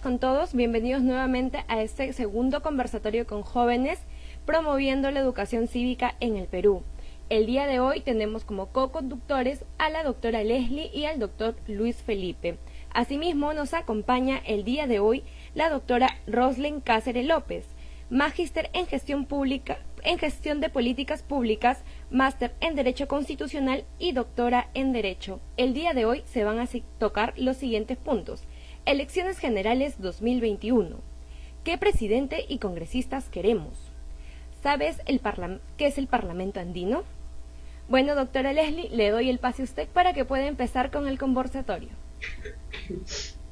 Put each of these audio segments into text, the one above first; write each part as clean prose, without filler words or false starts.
con todos, bienvenidos nuevamente a este segundo conversatorio con jóvenes promoviendo la educación cívica en el Perú. El día de hoy tenemos como co-conductores a la doctora Leslie y al doctor Luis Felipe. Asimismo nos acompaña el día de hoy la doctora Roslyn Cáceres López, magíster en gestión pública, en gestión de políticas públicas, máster en Derecho Constitucional y doctora en Derecho. El día de hoy se van a tocar los siguientes puntos. Elecciones Generales 2021. ¿Qué presidente y congresistas queremos? ¿Sabes qué es el Parlamento Andino? Bueno, doctora Leslie, le doy el pase a usted para que pueda empezar con el conversatorio.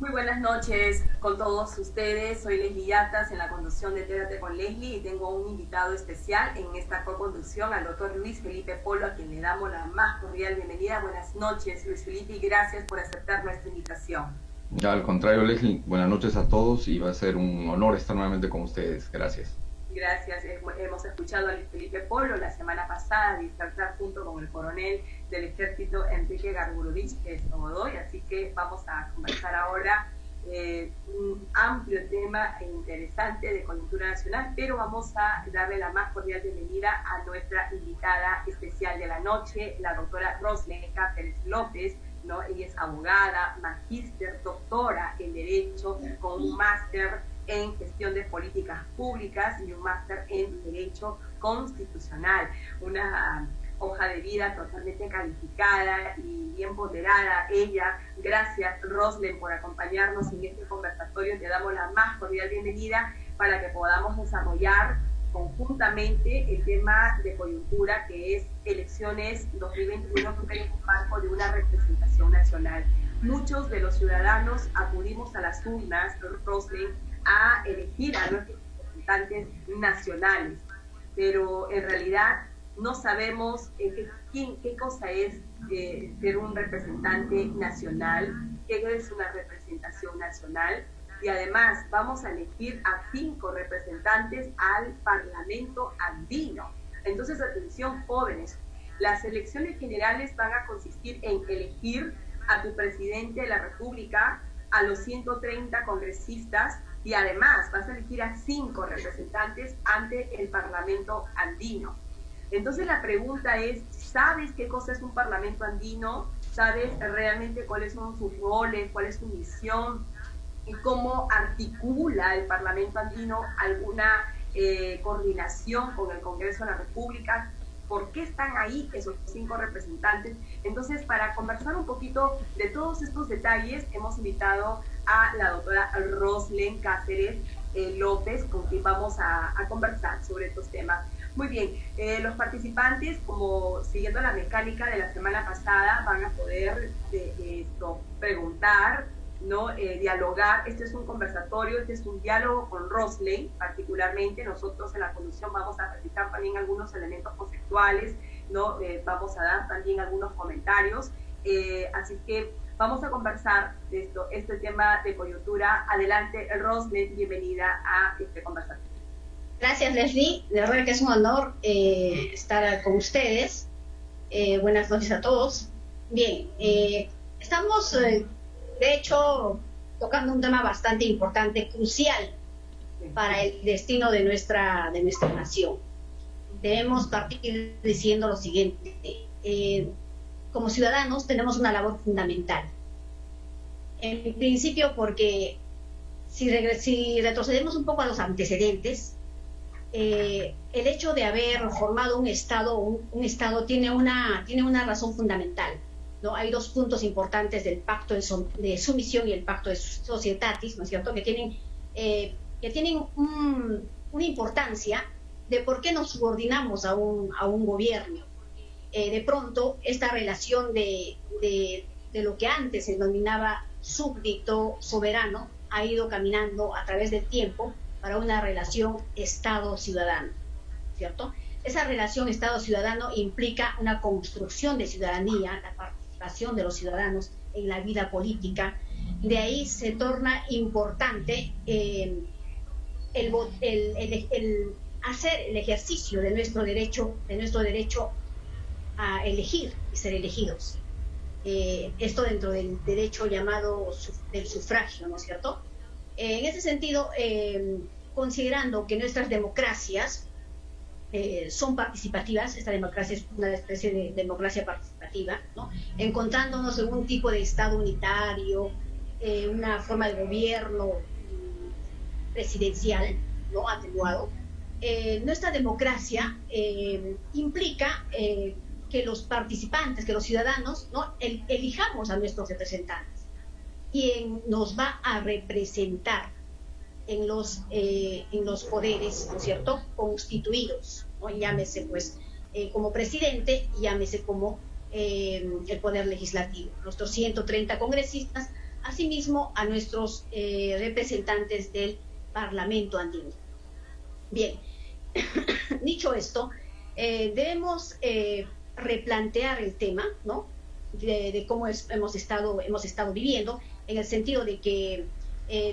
Muy buenas noches con todos ustedes. Soy Leslie Yatas en la conducción de Térate con Leslie y tengo un invitado especial en esta co-conducción, al doctor Luis Felipe Polo, a quien le damos la más cordial bienvenida. Buenas noches, Luis Felipe, y gracias por aceptar nuestra invitación. Ya, al contrario, Leslie, buenas noches a todos y va a ser un honor estar nuevamente con ustedes. Gracias. Gracias. Hemos escuchado a Luis Felipe Polo la semana pasada disertar junto con el coronel del ejército Enrique Garburovich, que es Nogodoy, así que vamos a conversar ahora un amplio tema e interesante de coyuntura nacional, pero vamos a darle la más cordial bienvenida a nuestra invitada especial de la noche, la doctora Roslyn Cáceres López, ¿no? Ella es abogada, magíster, doctora en Derecho, con un máster en Gestión de Políticas Públicas y un máster en Derecho Constitucional. Una hoja de vida totalmente calificada y bien ponderada. Ella, gracias Roslyn por acompañarnos en este conversatorio. Te damos la más cordial bienvenida para que podamos desarrollar conjuntamente el tema de coyuntura, que es elecciones 2021, que es un marco de una representación nacional. Muchos de los ciudadanos acudimos a las urnas, Roslyn, a elegir a nuestros representantes nacionales, pero en realidad no sabemos qué cosa es ser un representante nacional, qué es una representación nacional, y además vamos a elegir a 5 representantes al Parlamento Andino. Entonces, atención jóvenes, las elecciones generales van a consistir en elegir a tu presidente de la República, a los 130 congresistas, y además vas a elegir a 5 representantes ante el Parlamento Andino. Entonces la pregunta es, ¿sabes qué cosa es un Parlamento Andino? ¿Sabes realmente cuáles son sus roles, cuál es su misión y cómo articula el Parlamento Andino alguna coordinación con el Congreso de la República? ¿Por qué están ahí esos 5 representantes? Entonces, para conversar un poquito de todos estos detalles, hemos invitado a la doctora Roslyn Cáceres López, con quien vamos a conversar sobre estos temas. Muy bien, los participantes, como siguiendo la mecánica de la semana pasada, van a poder preguntar, ¿no? Dialogar. Este es un conversatorio, este es un diálogo con Roslyn particularmente. Nosotros en la conducción vamos a precisar también algunos elementos conceptuales, ¿no? Vamos a dar también algunos comentarios, así que vamos a conversar de este tema de coyuntura. Adelante, Roslyn, bienvenida a este conversatorio. Gracias, Leslie, de verdad que es un honor estar con ustedes. Buenas noches a todos. Bien, estamos de hecho tocando un tema bastante importante, crucial para el destino de nuestra nación. Debemos partir diciendo lo siguiente: como ciudadanos tenemos una labor fundamental. En principio, porque si retrocedemos un poco a los antecedentes, el hecho de haber formado un Estado tiene una razón fundamental, ¿no? Hay 2 puntos importantes del pacto de sumisión y el pacto de societatis, ¿no es cierto?, que tienen una importancia de por qué nos subordinamos a un gobierno. De pronto, esta relación de lo que antes se denominaba súbdito soberano ha ido caminando a través del tiempo para una relación Estado-ciudadano, ¿cierto? Esa relación Estado-ciudadano implica una construcción de ciudadanía, la participación de los ciudadanos en la vida política. De ahí se torna importante el hacer el ejercicio de nuestro derecho a elegir y ser elegidos. Esto dentro del derecho llamado del sufragio, ¿no es cierto? En ese sentido, considerando que nuestras democracias son participativas, esta democracia es una especie de democracia participativa, ¿no? Encontrándonos en un tipo de Estado unitario, una forma de gobierno presidencial, ¿no? Atenuado. Nuestra democracia implica que los participantes, que los ciudadanos, ¿no? Elijamos a nuestros representantes, quien nos va a representar en los poderes, ¿no es cierto?, constituidos, ¿no? Llámese pues como presidente, llámese como el poder legislativo, nuestros 130 congresistas, asimismo a nuestros representantes del Parlamento andino. Bien, dicho esto, debemos replantear el tema, ¿no?, de cómo hemos estado viviendo, en el sentido de que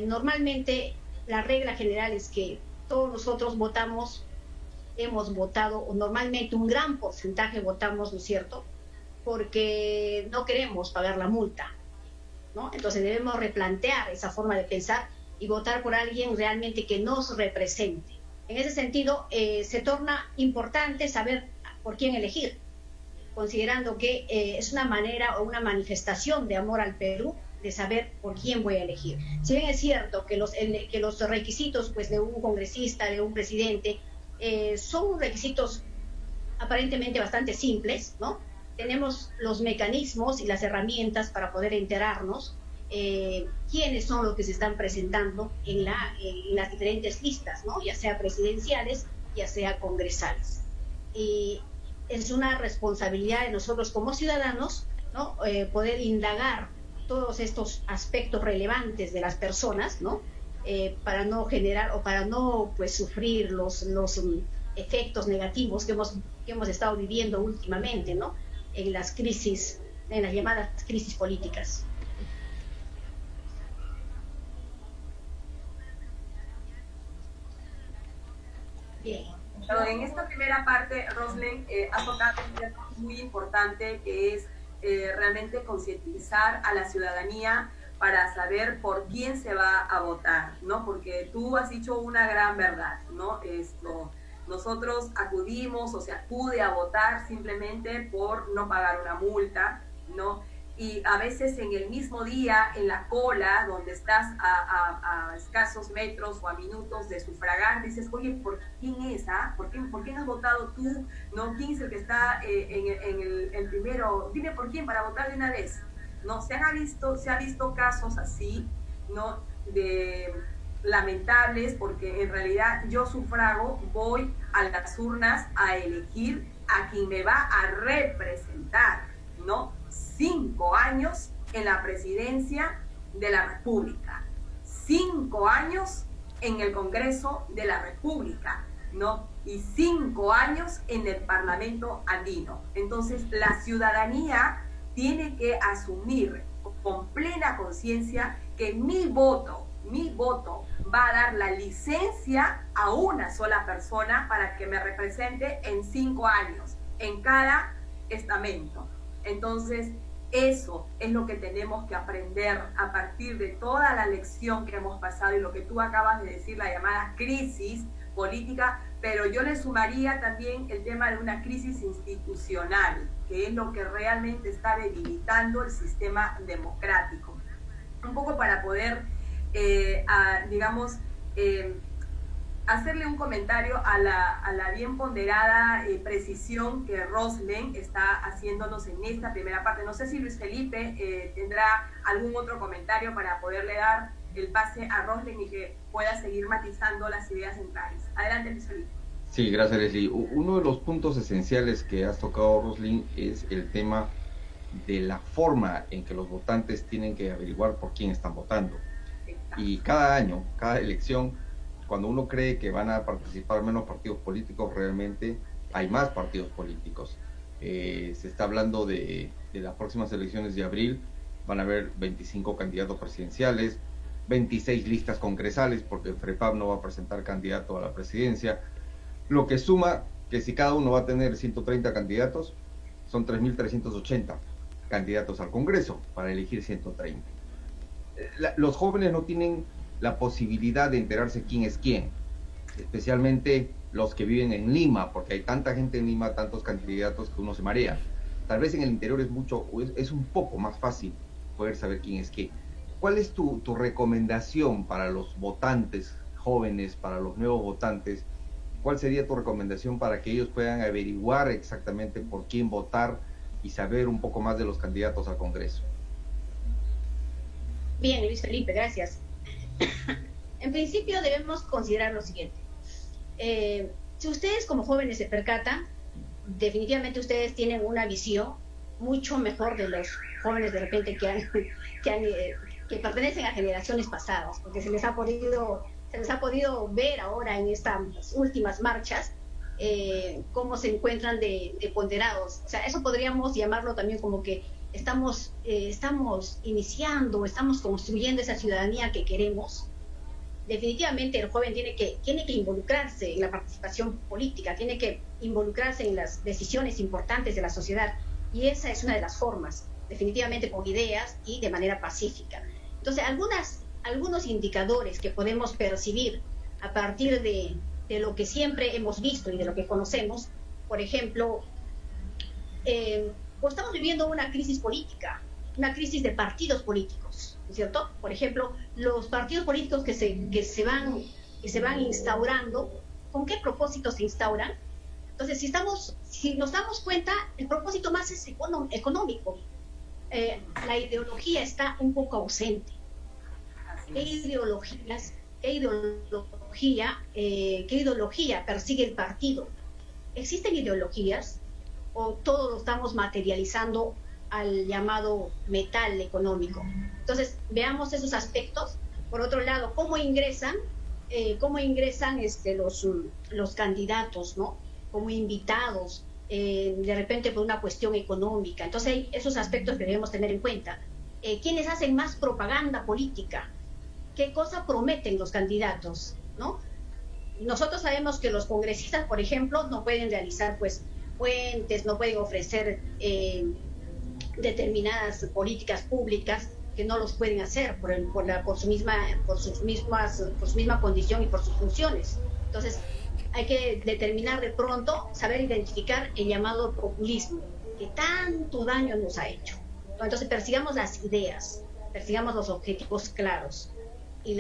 normalmente la regla general es que todos nosotros hemos votado, o normalmente un gran porcentaje votamos, ¿no es cierto?, porque no queremos pagar la multa, ¿no? Entonces debemos replantear esa forma de pensar y votar por alguien realmente que nos represente. En ese sentido, se torna importante saber por quién elegir, considerando que es una manera o una manifestación de amor al Perú, de saber por quién voy a elegir. Si bien es cierto que los requisitos pues, de un congresista, de un presidente, son requisitos aparentemente bastante simples, ¿no? Tenemos los mecanismos y las herramientas para poder enterarnos quiénes son los que se están presentando en las diferentes listas, ¿no? Ya sea presidenciales, ya sea congresales. Y es una responsabilidad de nosotros como ciudadanos, ¿no? Poder indagar todos estos aspectos relevantes de las personas, ¿no? Para no generar o para no pues sufrir los efectos negativos que hemos estado viviendo últimamente, ¿no? En las crisis, en las llamadas crisis políticas. Bien. En esta primera parte, Roslyn, ha tocado un tema muy importante que es realmente concientizar a la ciudadanía para saber por quién se va a votar, ¿no? Porque tú has dicho una gran verdad, ¿no? Nosotros acudimos o se acude a votar simplemente por no pagar una multa, ¿no? Y a veces en el mismo día, en la cola, donde estás a escasos metros o a minutos de sufragar, dices, oye, ¿por quién es? Ah? ¿Por qué has votado tú? ¿No? ¿Quién es el que está en el primero? Dime por quién para votar de una vez. ¿No? Se ha visto casos así, ¿no? Lamentables, porque en realidad yo sufrago, voy a las urnas a elegir a quien me va a representar, ¿no? 5 años en la presidencia de la República, 5 años en el Congreso de la República, ¿no? Y 5 años en el Parlamento andino. Entonces, la ciudadanía tiene que asumir con plena conciencia que mi voto va a dar la licencia a una sola persona para que me represente en 5 años, en cada estamento. Entonces, eso es lo que tenemos que aprender a partir de toda la lección que hemos pasado y lo que tú acabas de decir, la llamada crisis política, pero yo le sumaría también el tema de una crisis institucional, que es lo que realmente está debilitando el sistema democrático. Un poco para poder, hacerle un comentario a la bien ponderada precisión que Roslyn está haciéndonos en esta primera parte. No sé si Luis Felipe tendrá algún otro comentario para poderle dar el pase a Roslyn y que pueda seguir matizando las ideas centrales. Adelante, Luis Felipe. Sí, gracias, Leslie. Uno de los puntos esenciales que has tocado, Roslyn, es el tema de la forma en que los votantes tienen que averiguar por quién están votando. Exacto. Y cada año, cada elección, cuando uno cree que van a participar menos partidos políticos, realmente hay más partidos políticos. Se está hablando de las próximas elecciones de abril, van a haber 25 candidatos presidenciales, 26 listas congresales, porque el FREPAP no va a presentar candidato a la presidencia, lo que suma que si cada uno va a tener 130 candidatos, son 3.380 candidatos al Congreso para elegir 130. Los jóvenes no tienen la posibilidad de enterarse quién es quién, especialmente los que viven en Lima, porque hay tanta gente en Lima, tantos candidatos que uno se marea. Tal vez en el interior es un poco más fácil poder saber quién es qué. ¿Cuál es tu recomendación para los votantes jóvenes, para los nuevos votantes? ¿Cuál sería tu recomendación para que ellos puedan averiguar exactamente por quién votar y saber un poco más de los candidatos al Congreso? Bien, Luis Felipe, gracias. En principio debemos considerar lo siguiente. Si ustedes como jóvenes se percatan, definitivamente ustedes tienen una visión mucho mejor de los jóvenes de repente que pertenecen a generaciones pasadas, porque se les ha podido ver ahora en estas últimas marchas cómo se encuentran de ponderados. O sea, eso podríamos llamarlo también como que estamos iniciando, estamos construyendo esa ciudadanía que queremos. Definitivamente el joven tiene que involucrarse en la participación política, tiene que involucrarse en las decisiones importantes de la sociedad, y esa es una de las formas, definitivamente con ideas y de manera pacífica. Entonces, algunos indicadores que podemos percibir a partir de lo que siempre hemos visto y de lo que conocemos, por ejemplo, pues estamos viviendo una crisis política, una crisis de partidos políticos, ¿no es cierto? Por ejemplo, los partidos políticos que se van instaurando, ¿con qué propósito se instauran? Entonces, si nos damos cuenta, el propósito más es económico. La ideología está un poco ausente. ¿Qué ideología persigue el partido? ¿Existen ideologías o todo lo estamos materializando al llamado metal económico? Entonces, veamos esos aspectos. Por otro lado, ¿cómo ingresan los candidatos, ¿no? Como invitados, de repente por una cuestión económica. Entonces, hay esos aspectos que debemos tener en cuenta. ¿Quiénes hacen más propaganda política? ¿Qué cosa prometen los candidatos, ¿no? Nosotros sabemos que los congresistas, por ejemplo, no pueden realizar pues puentes, no pueden ofrecer determinadas políticas públicas, que no los pueden hacer por su misma condición y por sus funciones. Entonces, hay que determinar de pronto, saber identificar el llamado populismo, que tanto daño nos ha hecho. Entonces, persigamos las ideas, persigamos los objetivos claros, y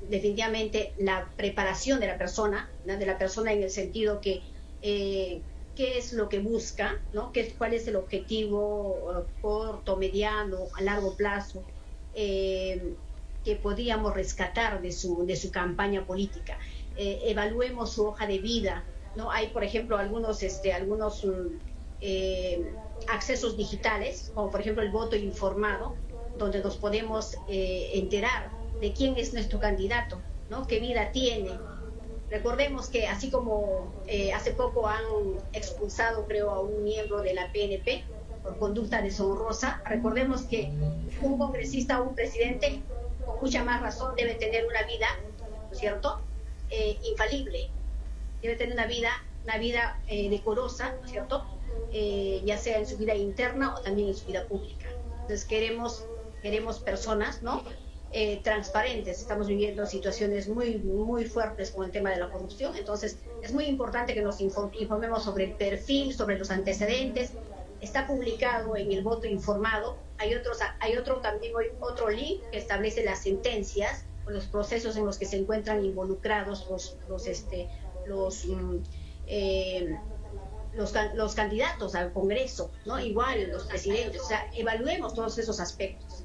definitivamente la preparación de la persona, ¿no? De la persona en el sentido que qué es lo que busca, ¿no? Cuál es el objetivo corto, mediano, a largo plazo, que podríamos rescatar de su campaña política. Evaluemos su hoja de vida, ¿no? Hay, por ejemplo, algunos accesos digitales, como por ejemplo el voto informado, donde nos podemos enterar de quién es nuestro candidato, ¿no? Qué vida tiene. Recordemos que así como hace poco han expulsado, creo, a un miembro de la PNP por conducta deshonrosa, recordemos que un congresista o un presidente, con mucha más razón, debe tener una vida, ¿no es cierto?, infalible, debe tener una vida decorosa, ¿no es cierto?, ya sea en su vida interna o también en su vida pública. Entonces queremos personas, ¿no?, transparentes. Estamos viviendo situaciones muy, muy fuertes con el tema de la corrupción, entonces es muy importante que nos informemos sobre el perfil, sobre los antecedentes. Está publicado en el voto informado. Hay otro link que establece las sentencias o los procesos en los que se encuentran involucrados los candidatos al Congreso, ¿no? Igual los presidentes. O sea, evaluemos todos esos aspectos.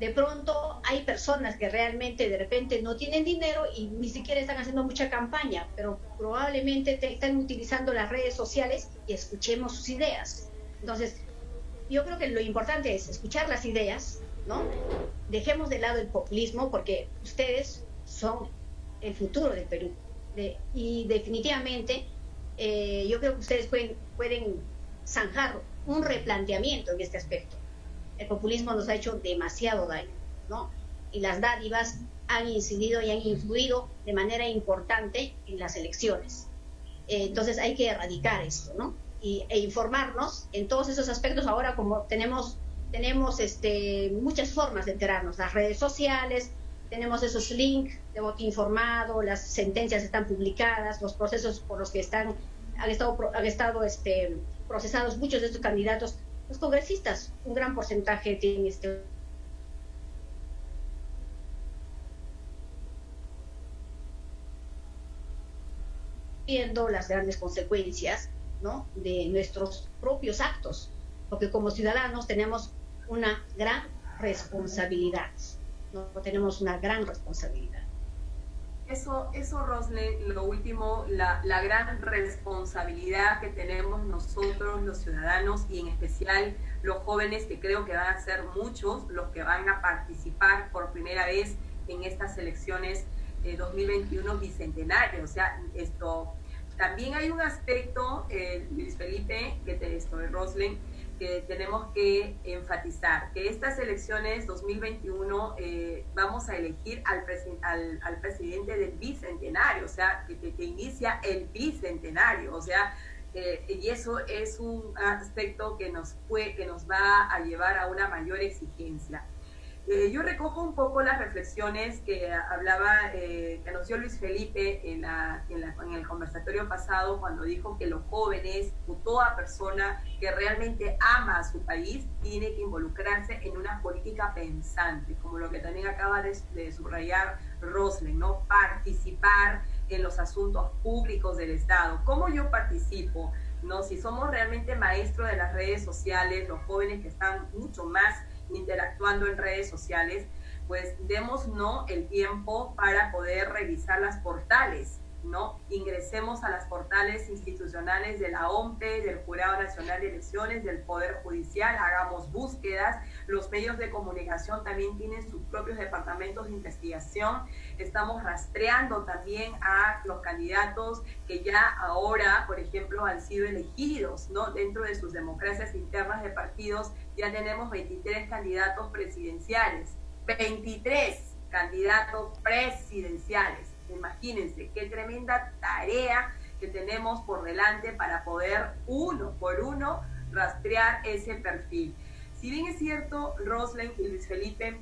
De pronto hay personas que realmente de repente no tienen dinero y ni siquiera están haciendo mucha campaña, pero probablemente están utilizando las redes sociales, y escuchemos sus ideas. Entonces, yo creo que lo importante es escuchar las ideas, ¿no? Dejemos de lado el populismo, porque ustedes son el futuro del Perú. Y definitivamente yo creo que ustedes pueden zanjar un replanteamiento en este aspecto. El populismo nos ha hecho demasiado daño, ¿no? Y las dádivas han incidido y han influido de manera importante en las elecciones. Entonces hay que erradicar esto, ¿no? E informarnos en todos esos aspectos. Ahora, como tenemos muchas formas de enterarnos, las redes sociales, tenemos esos links de voto informado, las sentencias están publicadas, los procesos por los que han estado procesados muchos de estos candidatos. Los congresistas, un gran porcentaje tienen viendo las grandes consecuencias, ¿no?, de nuestros propios actos, porque como ciudadanos tenemos una gran responsabilidad, ¿no? Tenemos una gran responsabilidad. Eso, Roslyn, lo último, la gran responsabilidad que tenemos nosotros los ciudadanos y en especial los jóvenes, que creo que van a ser muchos los que van a participar por primera vez en estas elecciones 2021 bicentenario. O sea, también hay un aspecto, Luis Felipe, Roslyn, que tenemos que enfatizar, que estas elecciones 2021 vamos a elegir al presidente del bicentenario, o sea, que inicia el bicentenario, o sea, y eso es un aspecto que nos va a llevar a una mayor exigencia. Yo recojo un poco las reflexiones que hablaba, que anunció Luis Felipe en el conversatorio pasado, cuando dijo que los jóvenes o toda persona que realmente ama a su país tiene que involucrarse en una política pensante, como lo que también acaba de subrayar Roslyn, ¿no? Participar en los asuntos públicos del Estado. ¿Cómo yo participo? ¿No? Si somos realmente maestros de las redes sociales, los jóvenes que están mucho más interactuando en redes sociales, pues démonos el tiempo para poder revisar las portales, ¿no? Ingresemos a las portales institucionales de la OMPE, del Jurado Nacional de Elecciones, del Poder Judicial, hagamos búsquedas. Los medios de comunicación también tienen sus propios departamentos de investigación. Estamos rastreando también a los candidatos que ya ahora, por ejemplo, han sido elegidos, ¿no? Dentro de sus democracias internas de partidos, ya tenemos 23 candidatos presidenciales. 23 candidatos presidenciales. Imagínense qué tremenda tarea que tenemos por delante para poder uno por uno rastrear ese perfil. Si bien es cierto, Roslyn y Luis Felipe,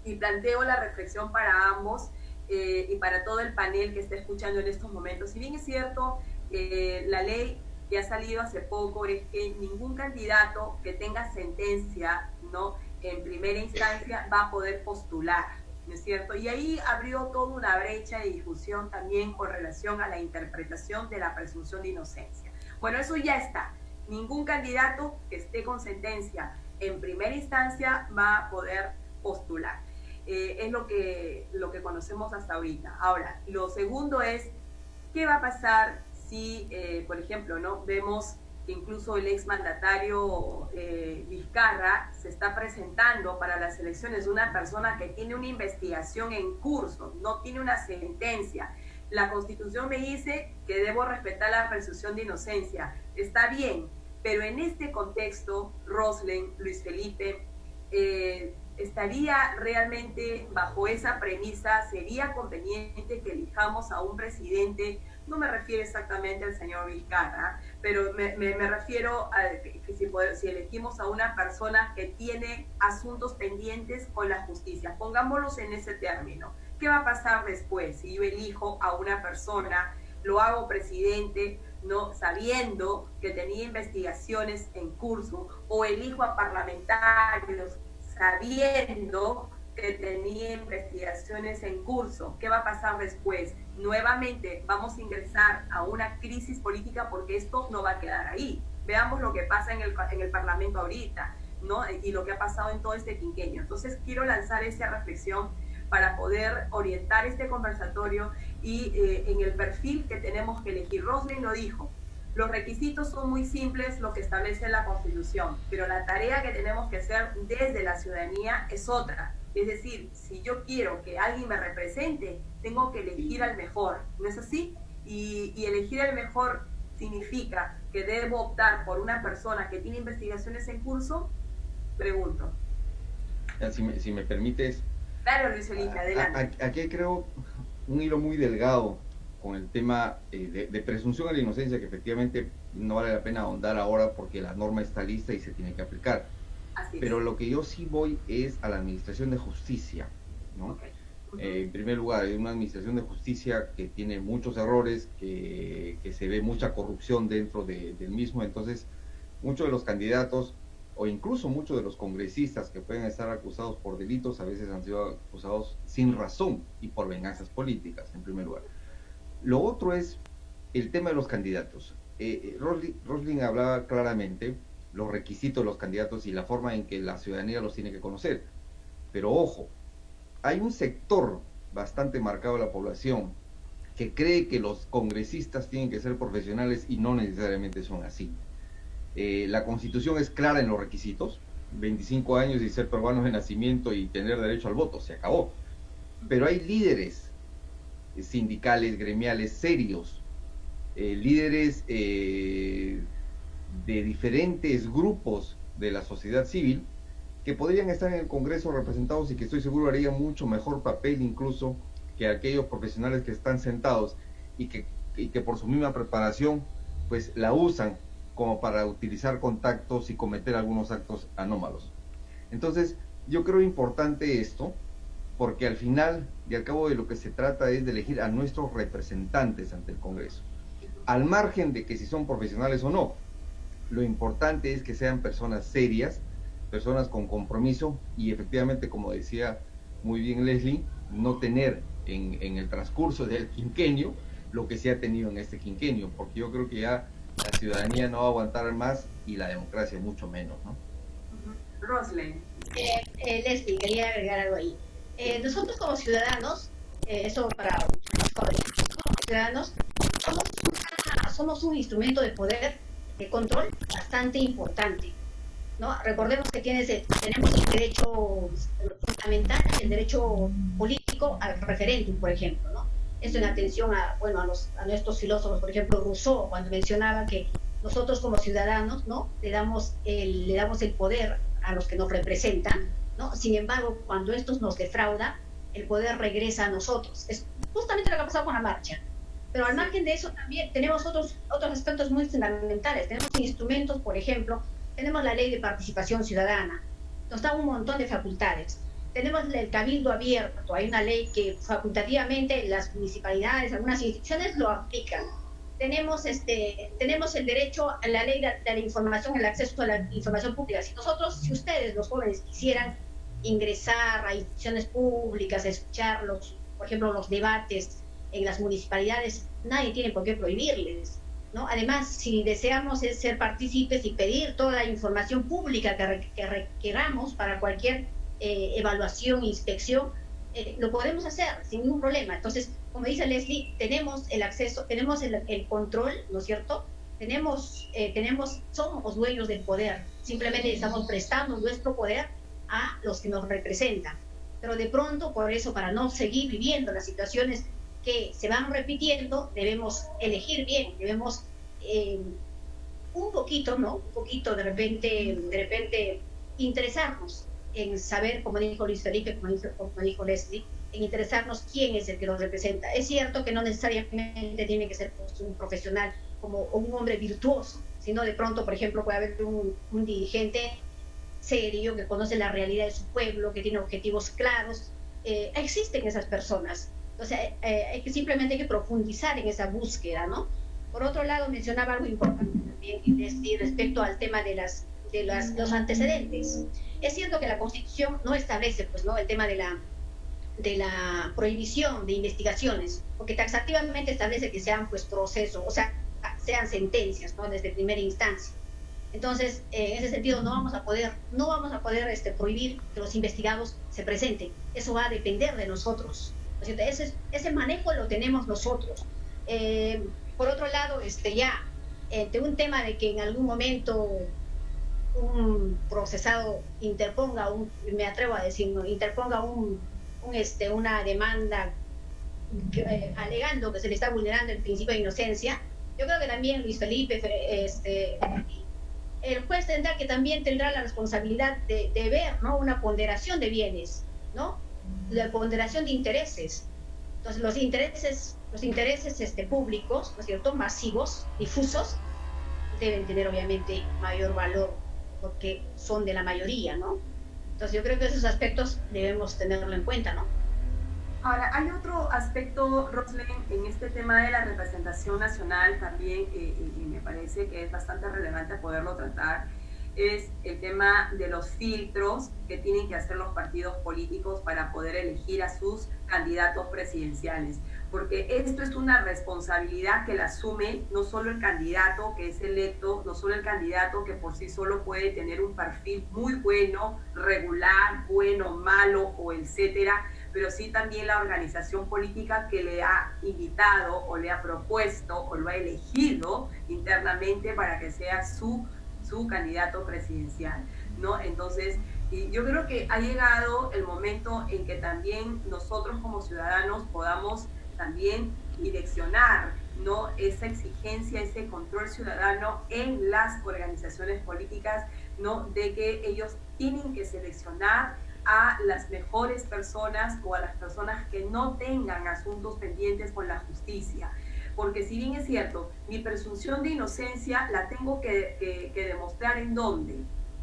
y planteo la reflexión para ambos y para todo el panel que está escuchando en estos momentos, si bien es cierto, la ley que ha salido hace poco es que ningún candidato que tenga sentencia, ¿no?, en primera instancia va a poder postular, ¿no es cierto? Y ahí abrió toda una brecha de discusión también con relación a la interpretación de la presunción de inocencia. Bueno, eso ya está. Ningún candidato que esté con sentencia en primera instancia va a poder postular. Es lo que conocemos hasta ahorita. Ahora, lo segundo es, ¿qué va a pasar si, por ejemplo, ¿no?, vemos que incluso el exmandatario Vizcarra se está presentando para las elecciones, una persona que tiene una investigación en curso, no tiene una sentencia? La Constitución me dice que debo respetar la presunción de inocencia. Está bien, pero en este contexto, Roslyn, Luis Felipe, ¿estaría realmente bajo esa premisa, sería conveniente que elijamos a un presidente? No me refiero exactamente al señor Vizcarra, pero me refiero a que si elegimos a una persona que tiene asuntos pendientes con la justicia, pongámoslos en ese término. ¿Qué va a pasar después si yo elijo a una persona, lo hago presidente, no sabiendo que tenía investigaciones en curso, o elijo a parlamentarios sabiendo que tenía investigaciones en curso? ¿Qué va a pasar después? Nuevamente vamos a ingresar a una crisis política, porque esto no va a quedar ahí. Veamos lo que pasa en el Parlamento ahorita, ¿no?, y lo que ha pasado en todo este quinquenio. Entonces quiero lanzar esa reflexión para poder orientar este conversatorio y en el perfil que tenemos que elegir. Roslyn lo dijo, los requisitos son muy simples, lo que establece la Constitución, pero la tarea que tenemos que hacer desde la ciudadanía es otra. Es decir, si yo quiero que alguien me represente, tengo que elegir al mejor, ¿no es así? Y elegir al mejor significa que debo optar por una persona que tiene investigaciones en curso. Pregunto. Si me permites. Claro, Luis Felipe, adelante. Aquí creo un hilo muy delgado con el tema de presunción a la inocencia, que efectivamente no vale la pena ahondar ahora porque la norma está lista y se tiene que aplicar. Pero lo que yo sí voy es a la administración de justicia, ¿no? Okay. En primer lugar, hay una administración de justicia que tiene muchos errores, que se ve mucha corrupción dentro del mismo. Entonces, muchos de los candidatos o incluso muchos de los congresistas que pueden estar acusados por delitos a veces han sido acusados sin razón y por venganzas políticas, en primer lugar. Lo otro es el tema de los candidatos. Roslin hablaba claramente los requisitos de los candidatos y la forma en que la ciudadanía los tiene que conocer. Pero ojo, hay un sector bastante marcado de la población que cree que los congresistas tienen que ser profesionales y no necesariamente son así. La Constitución es clara en los requisitos: 25 años y ser peruanos de nacimiento y tener derecho al voto, se acabó. Pero hay líderes sindicales, gremiales serios, líderes de diferentes grupos de la sociedad civil que podrían estar en el Congreso representados y que estoy seguro harían mucho mejor papel incluso que aquellos profesionales que están sentados y que por su misma preparación pues la usan como para utilizar contactos y cometer algunos actos anómalos. Entonces yo creo importante esto, porque al final y al cabo de lo que se trata es de elegir a nuestros representantes ante el Congreso, al margen de que si son profesionales o no. Lo importante es que sean personas serias, personas con compromiso y efectivamente, como decía muy bien Leslie, no tener en el transcurso del quinquenio lo que se ha tenido en este quinquenio, porque yo creo que ya la ciudadanía no va a aguantar más y la democracia mucho menos, ¿no? Roslyn. Leslie, quería agregar algo ahí. Nosotros como ciudadanos, eso para los jóvenes, como ciudadanos, somos un instrumento de poder, de control bastante importante, ¿no? Recordemos que tenemos el derecho fundamental, el derecho político al referéndum, por ejemplo, ¿no? Esto en atención a nuestros filósofos, por ejemplo, Rousseau, cuando mencionaba que nosotros como ciudadanos, ¿no?, le damos el poder a los que nos representan, ¿no? Sin embargo, cuando estos nos defraudan, el poder regresa a nosotros. Es justamente lo que ha pasado con la marcha. Pero al margen de eso también tenemos otros aspectos muy fundamentales. Tenemos instrumentos, por ejemplo, tenemos la ley de participación ciudadana, nos da un montón de facultades. Tenemos el cabildo abierto, hay una ley que facultativamente las municipalidades, algunas instituciones lo aplican. Tenemos el derecho a la ley de la información, el acceso a la información pública. Si ustedes, los jóvenes, quisieran ingresar a instituciones públicas, escuchar por ejemplo, los debates en las municipalidades, nadie tiene por qué prohibirles, ¿no? Además, si deseamos es ser partícipes y pedir toda la información pública que requeramos para cualquier evaluación, inspección, lo podemos hacer sin ningún problema. Entonces, como dice Leslie, tenemos el acceso, tenemos el control, ¿no es cierto? Somos dueños del poder, simplemente estamos prestando nuestro poder a los que nos representan. Pero de pronto, por eso, para no seguir viviendo las situaciones que se van repitiendo, debemos elegir bien, debemos un poquito, ¿no? Un poquito de repente interesarnos en saber, como dijo Luis Felipe, como dijo Leslie, en interesarnos quién es el que nos representa. Es cierto que no necesariamente tiene que ser un profesional como un hombre virtuoso, sino de pronto, por ejemplo, puede haber un dirigente serio que conoce la realidad de su pueblo, que tiene objetivos claros. Existen esas personas. O sea, simplemente hay que profundizar en esa búsqueda, ¿no? Por otro lado, mencionaba algo importante también respecto al tema de los antecedentes. Es cierto que la Constitución no establece, pues, ¿no?, el tema de la prohibición de investigaciones, porque taxativamente establece que sean, pues, procesos, o sea, sean sentencias, ¿no?, desde primera instancia. Entonces, en ese sentido, no vamos a poder prohibir que los investigados se presenten. Eso va a depender de nosotros. Ese manejo lo tenemos nosotros. Por otro lado, de un tema de que en algún momento un procesado interponga una demanda alegando que se le está vulnerando el principio de inocencia, yo creo que también Luis Felipe, el juez tendrá la responsabilidad de ver, ¿no?, una ponderación de bienes, ¿no?, la ponderación de intereses. Entonces, los intereses públicos, ¿no es cierto?, masivos, difusos, deben tener obviamente mayor valor porque son de la mayoría, ¿no? Entonces, yo creo que esos aspectos debemos tenerlo en cuenta, ¿no? Ahora, hay otro aspecto, Roslyn, en este tema de la representación nacional también, y me parece que es bastante relevante poderlo tratar, es el tema de los filtros que tienen que hacer los partidos políticos para poder elegir a sus candidatos presidenciales. Porque esto es una responsabilidad que la asume no solo el candidato que es electo, no solo el candidato que por sí solo puede tener un perfil muy bueno, regular, bueno, malo o etcétera, pero sí también la organización política que le ha invitado o le ha propuesto o lo ha elegido internamente para que sea su candidato presidencial, ¿no? Entonces, y yo creo que ha llegado el momento en que también nosotros como ciudadanos podamos también direccionar, ¿no?, esa exigencia, ese control ciudadano en las organizaciones políticas, ¿no?, de que ellos tienen que seleccionar a las mejores personas o a las personas que no tengan asuntos pendientes con la justicia. Porque si bien es cierto, mi presunción de inocencia la tengo que demostrar ¿en dónde?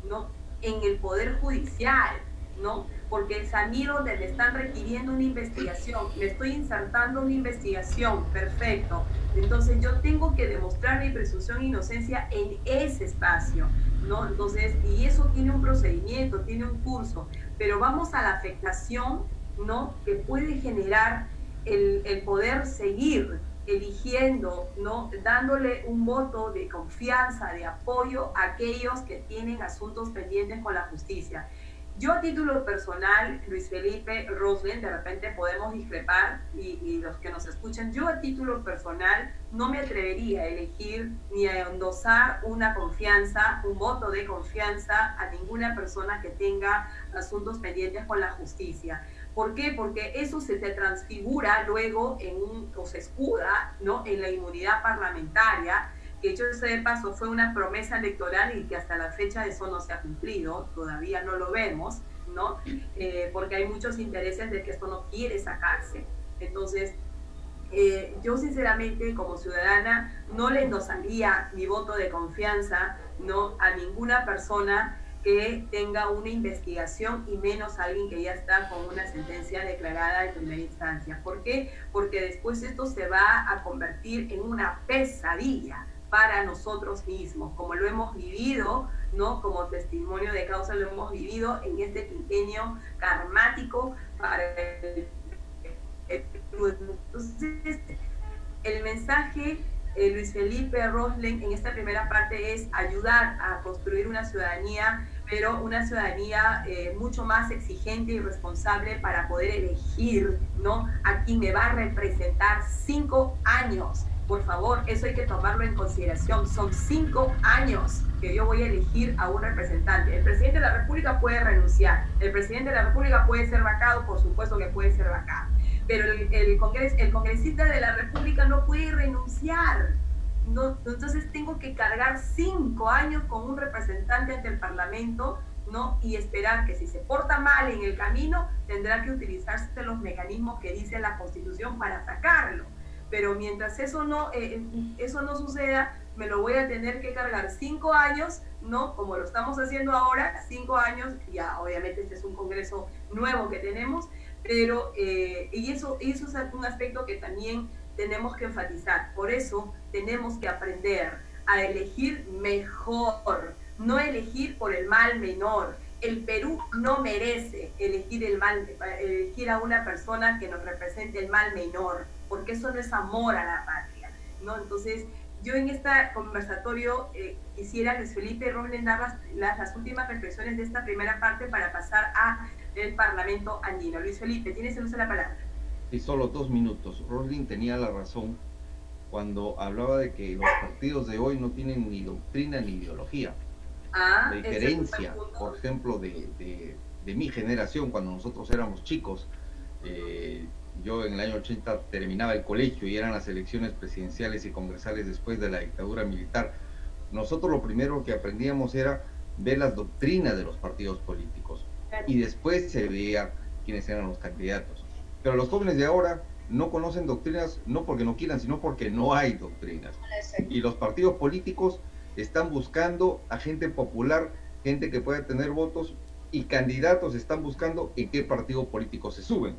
¿No? En el Poder Judicial, ¿no? Porque es a mí donde me están requiriendo una investigación, me estoy insertando una investigación, perfecto. Entonces yo tengo que demostrar mi presunción de inocencia en ese espacio, ¿no? Entonces, y eso tiene un procedimiento, tiene un curso, pero vamos a la afectación, ¿no?, que puede generar el poder seguir eligiendo, ¿no?, dándole un voto de confianza, de apoyo a aquellos que tienen asuntos pendientes con la justicia. Yo a título personal, Luis Felipe, Roslyn, de repente podemos discrepar y los que nos escuchan, yo a título personal no me atrevería a elegir ni a endosar una confianza, un voto de confianza a ninguna persona que tenga asuntos pendientes con la justicia. ¿Por qué? Porque eso se te transfigura luego o se escuda, ¿no?, en la inmunidad parlamentaria, que hecho de paso fue una promesa electoral y que hasta la fecha eso no se ha cumplido, todavía no lo vemos, ¿no? Porque hay muchos intereses de que esto no quiere sacarse. Entonces, yo sinceramente como ciudadana no le endosaría mi voto de confianza, ¿no?, a ninguna persona que tenga una investigación y menos a alguien que ya está con una sentencia declarada de primera instancia. ¿Por qué? Porque después esto se va a convertir en una pesadilla para nosotros mismos, como lo hemos vivido, ¿no?, como testimonio de causa lo hemos vivido en este quinquenio karmático para entonces, el mensaje, Luis Felipe, Roslyn, en esta primera parte es ayudar a construir una ciudadanía, pero una ciudadanía mucho más exigente y responsable para poder elegir, ¿no?, a quien me va a representar 5 años. Por favor, eso hay que tomarlo en consideración. Son 5 años que yo voy a elegir a un representante. El presidente de la República puede renunciar. El presidente de la República puede ser vacado, por supuesto que puede ser vacado. Pero el congresista de la República no puede renunciar. No, entonces tengo que cargar 5 años con un representante ante el Parlamento, ¿no?, y esperar que si se porta mal en el camino, tendrá que utilizarse los mecanismos que dice la Constitución para sacarlo. Pero mientras eso no suceda, me lo voy a tener que cargar 5 años, ¿no?, como lo estamos haciendo ahora, 5 años, ya obviamente este es un congreso nuevo que tenemos, pero y eso es un aspecto que también tenemos que enfatizar. Por eso tenemos que aprender a elegir mejor, no elegir por el mal menor. El Perú no merece elegir a una persona que nos represente el mal menor, porque eso no es amor a la patria, ¿no? Entonces, yo en este conversatorio quisiera, Luis Felipe, Roslyn, dar las últimas reflexiones de esta primera parte para pasar al Parlamento andino. Luis Felipe, tienes el uso de la palabra. Y solo 2 minutos. Roslyn tenía la razón cuando hablaba de que los partidos de hoy no tienen ni doctrina ni ideología. La diferencia, por ejemplo, de mi generación, cuando nosotros éramos chicos, yo en el año 80 terminaba el colegio y eran las elecciones presidenciales y congresales después de la dictadura militar. Nosotros lo primero que aprendíamos era ver las doctrinas de los partidos políticos y después se veía quiénes eran los candidatos. Pero los jóvenes de ahora no conocen doctrinas, no porque no quieran, sino porque no hay doctrinas. Y los partidos políticos están buscando a gente popular, gente que pueda tener votos, y candidatos están buscando en qué partido político se suben.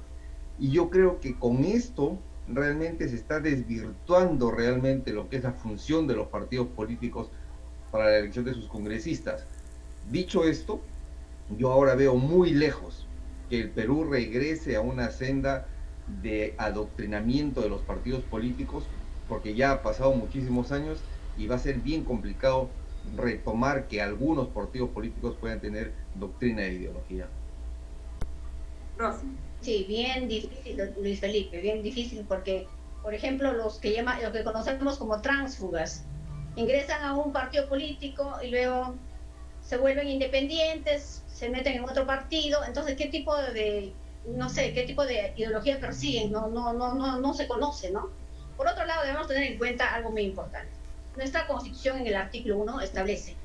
Y yo creo que con esto realmente se está desvirtuando realmente lo que es la función de los partidos políticos para la elección de sus congresistas. Dicho esto, yo ahora veo muy lejos que el Perú regrese a una senda de adoctrinamiento de los partidos políticos, porque ya ha pasado muchísimos años y va a ser bien complicado retomar que algunos partidos políticos puedan tener doctrina e ideología. Rosy. Sí, bien difícil, Luis Felipe, bien difícil porque, por ejemplo, lo que conocemos como tránsfugas, ingresan a un partido político y luego se vuelven independientes, se meten en otro partido. Entonces, ¿qué tipo de ideología persiguen? No se conoce, ¿no? Por otro lado, debemos tener en cuenta algo muy importante. Nuestra Constitución, en el artículo 1, establece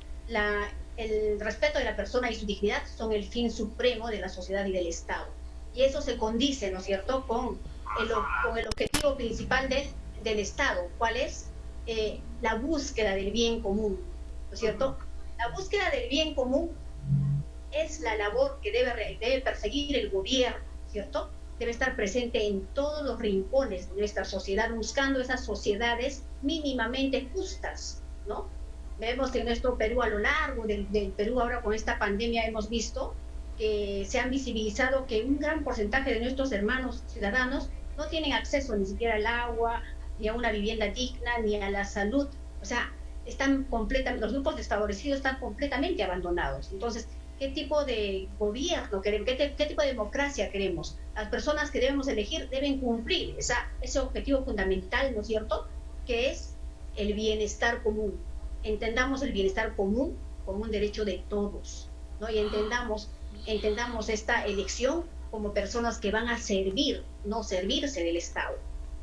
el respeto de la persona y su dignidad son el fin supremo de la sociedad y del Estado. Y eso se condice, ¿no es cierto?, con el objetivo principal del Estado, ¿cuál es? La búsqueda del bien común, ¿no es cierto? La búsqueda del bien común es la labor que debe perseguir el gobierno, ¿cierto? Debe estar presente en todos los rincones de nuestra sociedad, buscando esas sociedades mínimamente justas, ¿no? Vemos que en nuestro Perú, a lo largo del Perú, ahora con esta pandemia, hemos visto que se han visibilizado que un gran porcentaje de nuestros hermanos ciudadanos no tienen acceso ni siquiera al agua, ni a una vivienda digna, ni a la salud. O sea, los grupos desfavorecidos están completamente abandonados. Entonces, ¿qué tipo de gobierno queremos? ¿Qué tipo de democracia queremos? Las personas que debemos elegir deben cumplir ese objetivo fundamental, ¿no es cierto?, que es el bienestar común. Entendamos el bienestar común como un derecho de todos, ¿no? Y entendamos esta elección como personas que van a servir, no servirse del Estado,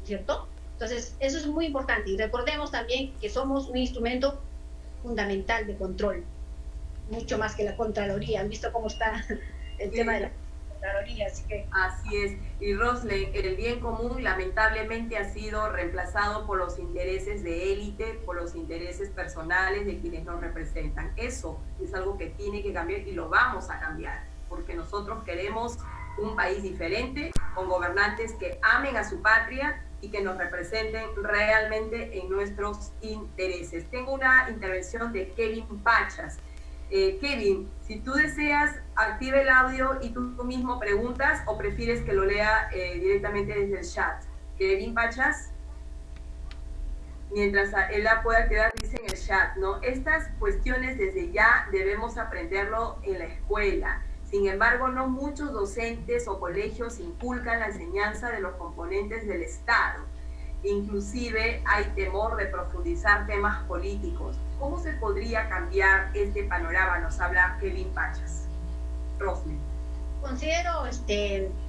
¿cierto? Entonces, eso es muy importante. Y recordemos también que somos un instrumento fundamental de control, mucho más que la Contraloría. ¿Han visto cómo está el tema de la Contraloría? Así es. Y Roslen, el bien común lamentablemente ha sido reemplazado por los intereses de élite, por los intereses personales de quienes nos representan. Eso es algo que tiene que cambiar y lo vamos a cambiar, porque nosotros queremos un país diferente, con gobernantes que amen a su patria y que nos representen realmente en nuestros intereses. Tengo una intervención de Kevin Pachas. Kevin, si tú deseas, activa el audio y tú mismo preguntas, o prefieres que lo lea directamente desde el chat. Kevin Pachas, mientras él la pueda quedar, dice en el chat, ¿no? Estas cuestiones desde ya debemos aprenderlo en la escuela. Sin embargo, no muchos docentes o colegios inculcan la enseñanza de los componentes del Estado. Inclusive hay temor de profundizar temas políticos. ¿Cómo se podría cambiar este panorama? Nos habla Kevin Pachas. Rosny. Considero,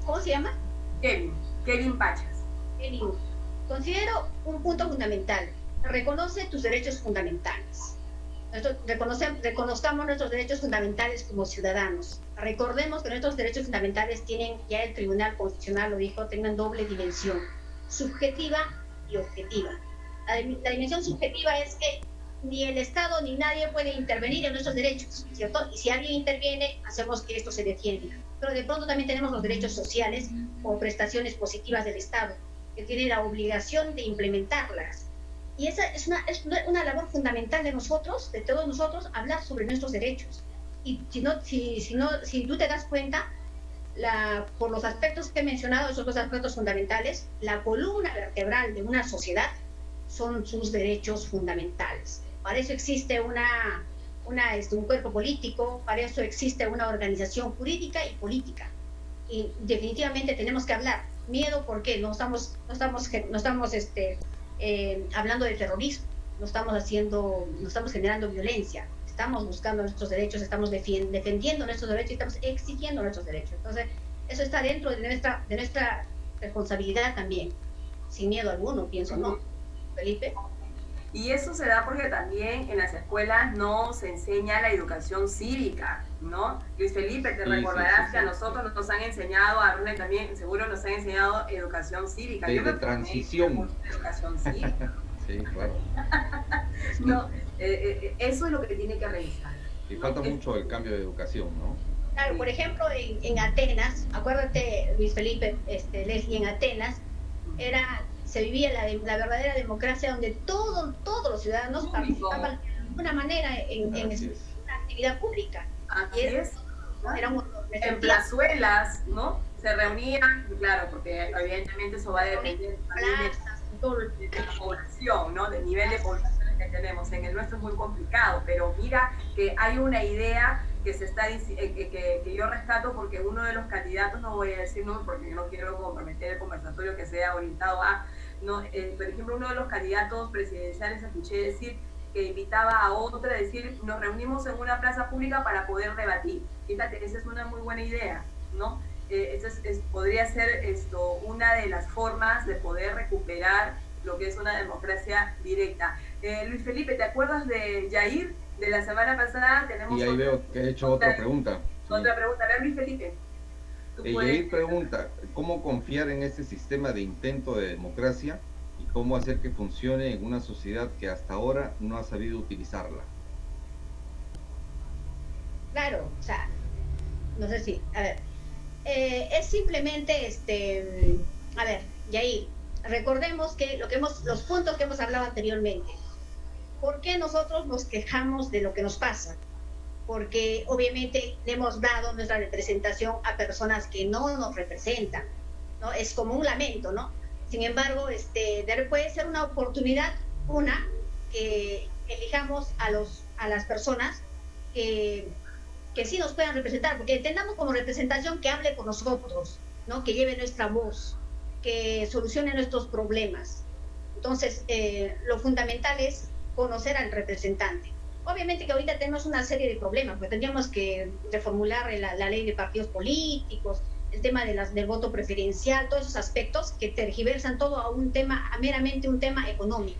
¿cómo se llama? Kevin Pachas. Kevin. Considero un punto fundamental. Reconoce tus derechos fundamentales. Reconozcamos nuestros derechos fundamentales como ciudadanos. Recordemos que nuestros derechos fundamentales tienen, ya el Tribunal Constitucional lo dijo, tienen doble dimensión, subjetiva y objetiva. La dimensión subjetiva es que ni el Estado ni nadie puede intervenir en nuestros derechos, ¿cierto? Y si alguien interviene, hacemos que esto se defienda. Pero de pronto también tenemos los derechos sociales o prestaciones positivas del Estado, que tiene la obligación de implementarlas. Y esa es una labor fundamental de nosotros, de todos nosotros, hablar sobre nuestros derechos. Y si tú te das cuenta, por los aspectos que he mencionado, esos dos aspectos fundamentales, la columna vertebral de una sociedad son sus derechos fundamentales. Para eso existe un cuerpo político, para eso existe una organización jurídica y política. Y definitivamente tenemos que hablar. Miedo, ¿por qué? No estamos hablando de terrorismo, no estamos generando violencia, estamos buscando nuestros derechos, estamos defendiendo nuestros derechos y estamos exigiendo nuestros derechos. Entonces, eso está dentro de nuestra responsabilidad también, sin miedo alguno, pienso, ¿no? Felipe. Y eso se da porque también en las escuelas no se enseña la educación cívica, ¿no? Luis Felipe, te recordarás que a nosotros nos han enseñado, a Rune también seguro nos han enseñado educación cívica. De transición. Educación cívica. Sí, claro. No, eso es lo que tiene que revisar. Y falta mucho el cambio de educación, ¿no? Claro, por ejemplo, en Atenas, acuérdate, Luis Felipe, Leslie, en Atenas, se vivía la verdadera democracia donde todos los ciudadanos participaban de alguna manera en una actividad pública. Así es. ¿No? En plazuelas, ¿no? Se reunían, claro, porque evidentemente eso va a depender de la población, ¿no? Del nivel de población que tenemos. En el nuestro es muy complicado, pero mira que hay una idea que se está que yo rescato, porque uno de los candidatos, no voy a decir no porque no quiero comprometer el conversatorio que sea orientado a, no, por ejemplo, uno de los candidatos presidenciales escuché decir que invitaba a otro a decir, nos reunimos en una plaza pública para poder debatir. Fíjate, esa es una muy buena idea, ¿no? Podría ser una de las formas de poder recuperar lo que es una democracia directa. Luis Felipe, ¿te acuerdas de Yair de la semana pasada? Tenemos y ahí veo que he hecho otra pregunta. Otra pregunta, a ver, Luis Felipe. Yair pregunta, ¿cómo confiar en este sistema de intento de democracia y cómo hacer que funcione en una sociedad que hasta ahora no ha sabido utilizarla? Claro, o sea, no sé si, a ver, es simplemente, a ver, Yair, recordemos que los puntos que hemos hablado anteriormente. ¿Por qué nosotros nos quejamos de lo que nos pasa? Porque obviamente le hemos dado nuestra representación a personas que no nos representan, ¿no? Es como un lamento, ¿no? Sin embargo, puede ser una oportunidad, que elijamos a las personas que sí nos puedan representar, porque entendamos como representación que hable por nosotros, ¿no? Que lleve nuestra voz, que solucione nuestros problemas. Entonces, lo fundamental es conocer al representante. Obviamente que ahorita tenemos una serie de problemas, porque tendríamos que reformular la ley de partidos políticos, el tema del voto preferencial, todos esos aspectos que tergiversan todo a meramente un tema económico.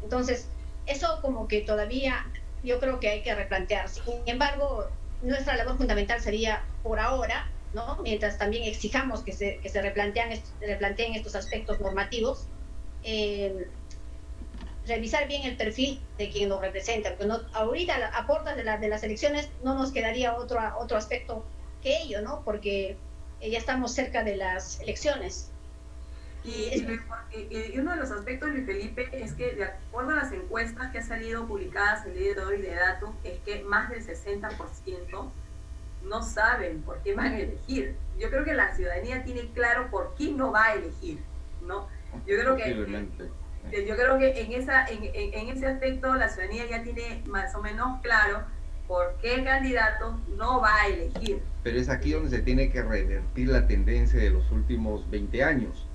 Entonces, eso como que todavía yo creo que hay que replantear. Sin embargo, nuestra labor fundamental sería, por ahora, ¿no? Mientras también exijamos que se replanteen estos aspectos normativos, revisar bien el perfil de quien nos representa, porque ahorita a puertas de las elecciones no nos quedaría otro aspecto que ello, ¿no? Porque ya estamos cerca de las elecciones. Y uno de los aspectos, Luis Felipe, es que de acuerdo a las encuestas que han salido publicadas el día de hoy de Datum, es que más del 60% no saben por qué van a elegir. Yo creo que la ciudadanía tiene claro por quién no va a elegir, ¿no? Yo creo que en ese aspecto la ciudadanía ya tiene más o menos claro por qué candidato no va a elegir. Pero es aquí donde se tiene que revertir la tendencia de los últimos 20 años.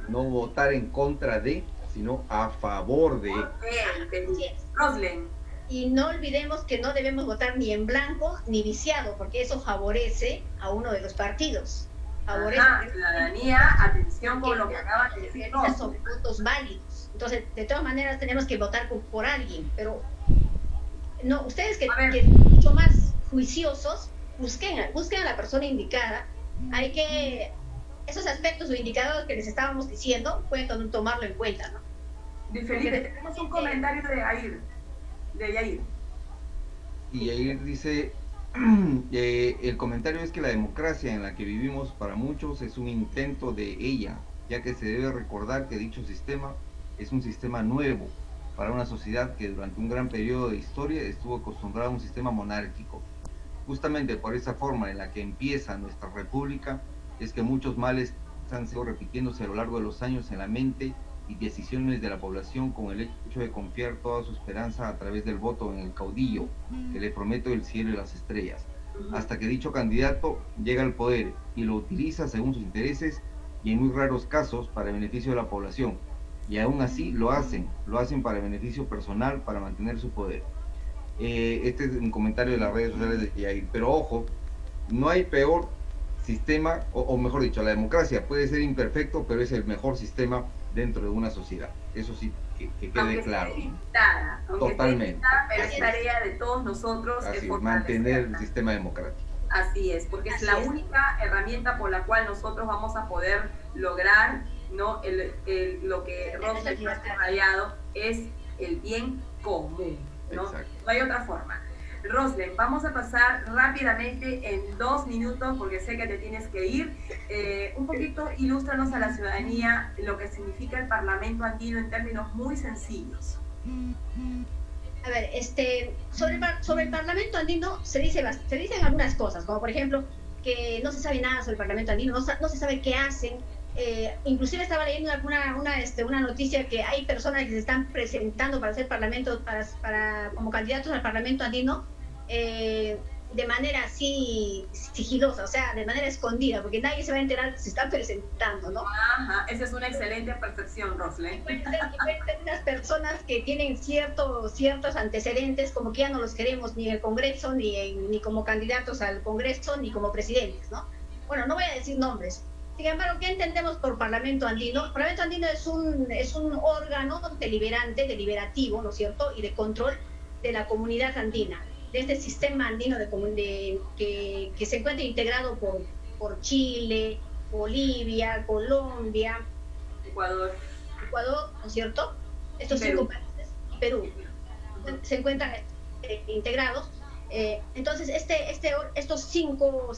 No votar en contra de, sino a favor de. Y no olvidemos que no debemos votar ni en blanco ni viciado, porque eso favorece a uno de los partidos. Favorece ciudadanía, atención con lo que acaba de decir. Son votos válidos. Entonces, de todas maneras, tenemos que votar por alguien, pero no, ustedes que son mucho más juiciosos, busquen a la persona indicada. Hay que esos aspectos o indicadores que les estábamos diciendo, pueden tomarlo en cuenta, ¿no? Felipe, tenemos un comentario de Yair. Y Yair dice, el comentario es que la democracia en la que vivimos para muchos es un intento de ella, ya que se debe recordar que dicho sistema es un sistema nuevo para una sociedad que durante un gran periodo de historia estuvo acostumbrada a un sistema monárquico. Justamente por esa forma en la que empieza nuestra república, es que muchos males han sido repitiéndose a lo largo de los años en la mente y decisiones de la población, con el hecho de confiar toda su esperanza a través del voto en el caudillo que le promete el cielo y las estrellas, hasta que dicho candidato llega al poder y lo utiliza según sus intereses y en muy raros casos para beneficio de la población, y aún así lo hacen para beneficio personal, para mantener su poder. Este es un comentario de las redes sociales de Yair, pero ojo, no hay peor sistema, o mejor dicho, la democracia puede ser imperfecto, pero es el mejor sistema dentro de una sociedad. Eso sí, que quede claro. Totalmente. Pero es tarea de todos nosotros mantener el sistema democrático. Así es, porque es la única herramienta por la cual nosotros vamos a poder lograr, ¿no? Lo que Rosling ha subrayado es el bien común, ¿no? No hay otra forma. Roslen, vamos a pasar rápidamente en 2 minutos porque sé que te tienes que ir. Un poquito ilústranos a la ciudadanía lo que significa el Parlamento andino en términos muy sencillos. A ver, sobre el Parlamento andino se dicen algunas cosas, como por ejemplo que no se sabe nada sobre el Parlamento andino, no se sabe qué hacen. Inclusive estaba leyendo una noticia que hay personas que se están presentando para ser parlamento, como candidatos al Parlamento andino, de manera así sigilosa, o sea, de manera escondida, porque nadie se va a enterar que se están presentando, ¿no? Ajá, esa es una excelente percepción, Roslen. Pueden ser unas personas que tienen ciertos antecedentes, como que ya no los queremos ni en el Congreso, ni como candidatos al Congreso, ni como presidentes, ¿no? Bueno, no voy a decir nombres. Sin embargo, ¿qué entendemos por Parlamento andino? El Parlamento andino es un órgano deliberativo, ¿no es cierto?, y de control de la comunidad andina, de este sistema andino que se encuentra integrado por Chile, Bolivia, Colombia, Ecuador, ¿no es cierto? Estos Perú. 5 países, y Perú, se encuentran integrados. Entonces, estos cinco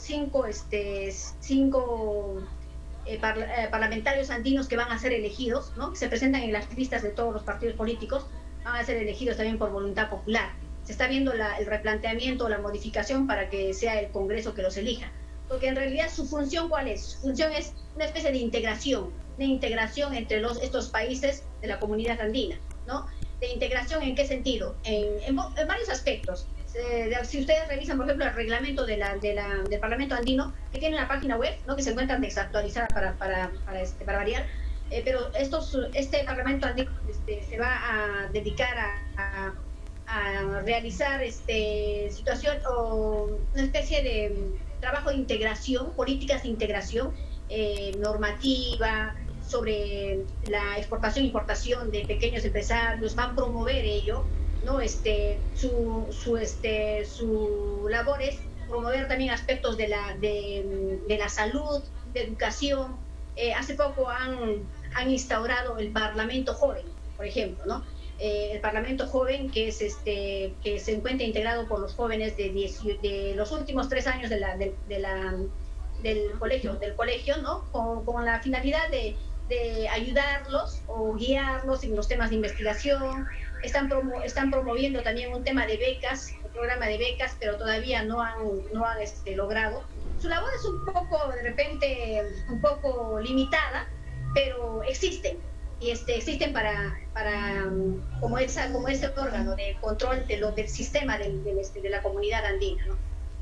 parlamentarios andinos que van a ser elegidos, ¿no?, que se presentan en las listas de todos los partidos políticos, van a ser elegidos también por voluntad popular. Se está viendo el replanteamiento, la modificación para que sea el Congreso que los elija. Porque en realidad su función, ¿cuál es? Su función es una especie de integración entre estos países de la comunidad andina, ¿no? ¿De integración en qué sentido? En varios aspectos. Si ustedes revisan, por ejemplo, el reglamento del Parlamento andino, que tiene una página web, ¿no?, que se encuentra desactualizada para variar, pero este Parlamento andino se va a dedicar a realizar situación o una especie de trabajo de integración, políticas de integración normativa sobre la exportación e importación de pequeños empresarios, van a promover ello, ¿no? Su labor es promover también aspectos de la salud, de educación. Hace poco han instaurado el Parlamento Joven, por ejemplo, ¿no? El Parlamento Joven, que se encuentra integrado por los jóvenes de los últimos 3 años del colegio, ¿no?, con la finalidad de ayudarlos o guiarlos en los temas de investigación. Están promoviendo también un tema de becas, un programa de becas, pero todavía no han logrado. Su labor es de repente un poco limitada, pero existen. Y existen como ese órgano de control del sistema de la comunidad andina, ¿no?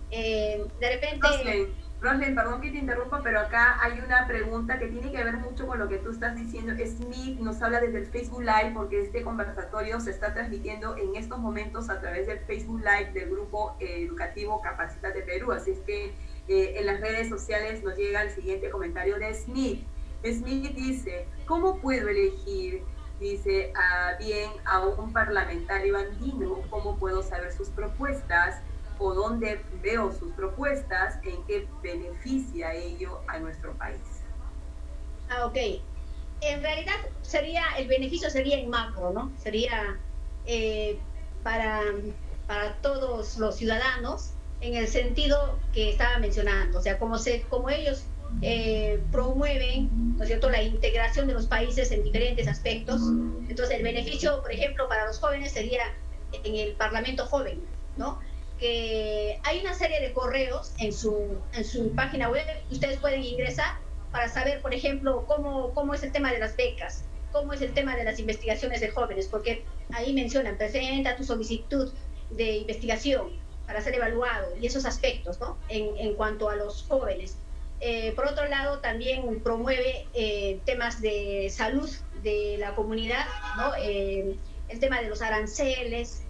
De repente... Roslen, perdón que te interrumpa, pero acá hay una pregunta que tiene que ver mucho con lo que tú estás diciendo. Smith nos habla desde el Facebook Live, porque este conversatorio se está transmitiendo en estos momentos a través del Facebook Live del grupo educativo Capacítate Perú. Así es que en las redes sociales nos llega el siguiente comentario de Smith. Smith dice, ¿cómo puedo elegir, dice, a un parlamentario andino? ¿Cómo puedo saber sus propuestas? ¿O dónde veo sus propuestas? ¿En qué beneficia ello a nuestro país? Ok. En realidad el beneficio sería en macro, ¿no? Sería para todos los ciudadanos, en el sentido que estaba mencionando. O sea, como ellos promueven, ¿no es cierto?, la integración de los países en diferentes aspectos. Entonces el beneficio, por ejemplo, para los jóvenes sería en el Parlamento Joven, ¿no? Que hay una serie de correos en su página web que ustedes pueden ingresar para saber, por ejemplo, cómo es el tema de las becas, cómo es el tema de las investigaciones de jóvenes, porque ahí mencionan, presenta tu solicitud de investigación para ser evaluado, y esos aspectos, ¿no?, en cuanto a los jóvenes. Por otro lado, también promueve temas de salud de la comunidad, ¿no? El tema de los aranceles,